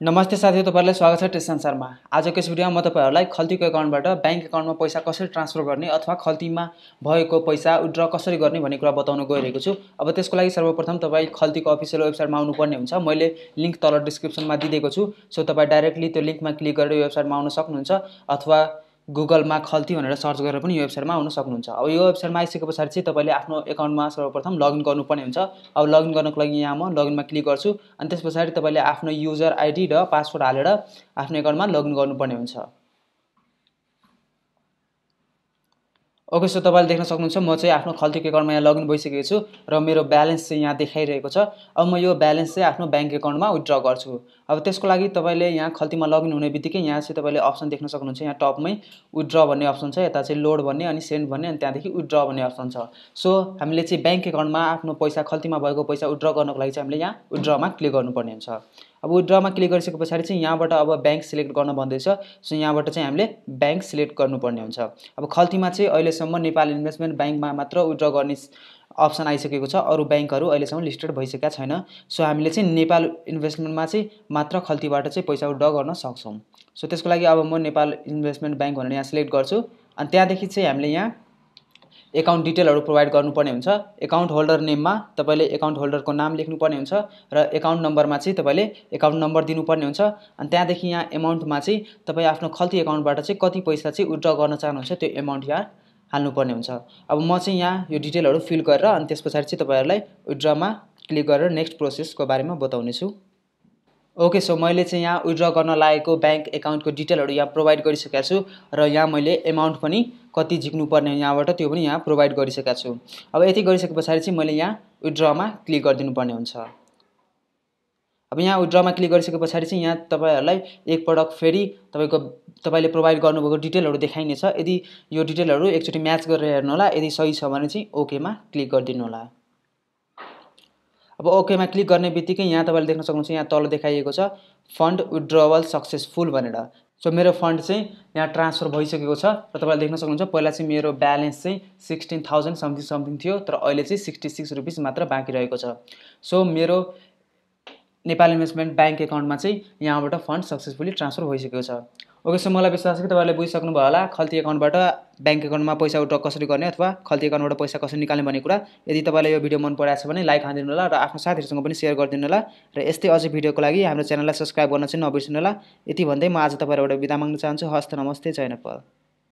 नमस्ते साथीहरु, तपाईहरुलाई स्वागत छ संसारमा। आजको यस भिडियोमा म तपाईहरुलाई खल्तीको एकाउन्टबाट बैंक एकाउन्टमा पैसा कसरी ट्रान्सफर गर्ने अथवा खल्तीमा भएको पैसा विथड्र कसरी गर्ने भन्ने कुरा बताउन गइरहेको छु। अब त्यसको लागि सर्वप्रथम तपाई खल्तीको अफिसियल वेबसाइटमा आउनुपर्ने हुन्छ। मैले लिंक तल डिस्क्रिप्सनमा दिएको छु, सो तपाई डाइरेक्टली त्यो लिंकमा क्लिक गरेर यो वेबसाइटमा आउन सक्नुहुन्छ अथवा गुगलमा खल्ती भनेर सर्च गरेर पनि यो वेबसाइटमा आउन सक्नुहुन्छ। अब यो वेबसाइटमा आइसकेपछि चाहिँ तपाईले आफ्नो एकाउन्टमा सर्वप्रथम लगइन गर्नुपर्ने हुन्छ। अब लगइन गर्नको लागि यहाँ म लगइनमा क्लिक गर्छु अनि त्यसपछि तपाईले आफ्नो युजर आइडी र पासवर्ड हालेर आफ्नो एकाउन्टमा लगइन गर्नुपर्ने हुन्छ। ओके, सो तपाईले देख्न सक्नुहुन्छ म चाहिँ आफ्नो खल्तीको एकाउन्टमा यहाँ लगइन भइसकेको छु र मेरो ब्यालेन्स चाहिँ यहाँ देखाइरहेको छ। अब म यो ब्यालेन्स चाहिँ आफ्नो बैंक एकाउन्टमा विथड्र गर्छु। अब त्यसको लागि तपाईले यहाँ खल्तीमा लगइन हुने बित्तिकै यहाँ चाहिँ तपाईले अप्सन देख्न सक्नुहुन्छ। यहाँ टपमै विथड्र भन्ने अप्सन छ, यता चाहिँ लोड भन्ने अनि सेन्ड भन्ने अनि त्यहाँदेखि विथड्र भन्ने अप्सन छ। सो हामीले चाहिँ बैंक एकाउन्टमा आफ्नो पैसा खल्तीमा भएको पैसा विथड्र गर्नको लागि चाहिँ हामीले यहाँ विथड्रमा क्लिक गर्नुपर्ने हुन्छ। अब विथड्रमा क्लिक गरिसकेपछि चाहिँ यहाँबाट अब बैंक सिलेक्ट गर्न भन्दैछ। सो यहाँबाट चाहिँ हामीले बैंक सिलेक्ट गर्नुपर्ने हुन्छ। अब खल्तीमा चाहिँ अहिलेसम्म नेपाल इन्भेस्टमेन्ट बैंकमा मात्र विथड्र गर्ने अप्सन आइसकेको छ, अरु बैंकहरु अहिलेसम्म लिस्टेड भइसकेका छैन। सो हामीले चाहिँ नेपाल इन्भेस्टमेन्टमा चाहिँ मात्र खल्तीबाट चाहिँ पैसा विथड्र गर्न सक्छौं। सो त्यसको लागि अब म नेपाल इन्भेस्टमेन्ट बैंक भनेर यहाँ सिलेक्ट गर्छु अनि त्यहाँदेखि चाहिँ हामीले यहाँ एकाउन्ट डिटेलहरु प्रोवाइड गर्नुपर्ने हुन्छ। एकाउन्ट होल्डर नेममा तपाईले एकाउन्ट होल्डरको नाम लेख्नुपर्ने हुन्छ र एकाउन्ट नम्बरमा चाहिँ तपाईले एकाउन्ट नम्बर दिनुपर्ने हुन्छ अनि त्यहाँदेखि यहाँ अमाउन्टमा चाहिँ तपाई आफ्नो खल्ती एकाउन्टबाट चाहिँ कति पैसा चाहिँ विथड्र गर्न चाहनुहुन्छ त्यो अमाउन्ट यहाँ हाल्नुपर्ने हुन्छ। अब म चाहिँ यहाँ यो डिटेलहरु फिल गरेर अनि त्यसपछि चाहिँ तपाईहरुलाई विथड्रमा क्लिक गरेर नेक्स्ट प्रोसेसको बारेमा बताउने छु। ओके, सो मैले चाहिँ यहाँ विथड्र गर्न लागेको बैंक एकाउन्टको डिटेलहरु यहाँ प्रोवाइड गरिसकेको छु र यहाँ मैले अमाउन्ट पनि कति झिक्नुपर्ने यहाँबाट त्यो पनि यहाँ प्रोवाइड गरिसकेको छु। अब यति गरिसकेपछि चाहिँ मैले यहाँ विथड्रमा क्लिक गरिदिनु पर्ने हुन्छ। अब यहाँ विथड्रमा क्लिक गरिसकेपछि चाहिँ यहाँ तपाईहरुलाई एक पटक फेरि तपाईले प्रोवाइड गर्नुभएको डिटेलहरु देखाइनेछ। यदि यो डिटेलहरु एकचोटी म्याच गरेर हेर्नु होला, यदि सही छ भने चाहिँ ओकेमा क्लिक गरिदिनु होला। अब ओकेमा क्लिक गर्ने बित्तिकै यहाँ तपाईले देख्न सक्नुहुन्छ यहाँ तल देखाइएको छ फन्ड विथड्रवल सक्सेसफुल भनेर। सो मेरो फन्ड चाहिँ यहाँ ट्रान्सफर भइसकेको छ र तपाईले देख्न सक्नुहुन्छ पहिला चाहिँ मेरो ब्यालेन्स चाहिँ 16,000 समथिङ थियो, तर अहिले चाहिँ 66 रुपैयाँ मात्र बाँकी रहेको छ। सो मेरो नेपाल इन्भेस्टमेन्ट बैंक एकाउन्टमा चाहिँ यहाँबाट फन्ड सक्सेसफुली ट्रान्सफर भइसकेको छ। ओके, सो मलाई विश्वास छ कि तपाईले बुझिसक्नु भयो होला खल्ती एकाउन्टबाट बैंक एकाउन्टमा पैसा विथड्र कसरी गर्ने अथवा खल्ती एकाउन्टबाट पैसा कसरी निकाल्ने भन्ने कुरा। यदि तपाईलाई यो भिडियो मन परेको छ भने लाइक हानिदिनु होला र आफ्नो साथीहरुसँग पनि शेयर गरिदिनु होला र यस्तै अझै भिडियोको लागि हाम्रो च्यानललाई सब्स्क्राइब गर्न चाहिँ नबिर्सनु होला। यति भन्दै म आज तपाईहरुबाट बिदा माग्न चाहन्छु। हस्त नमस्ते, जय नेपाल।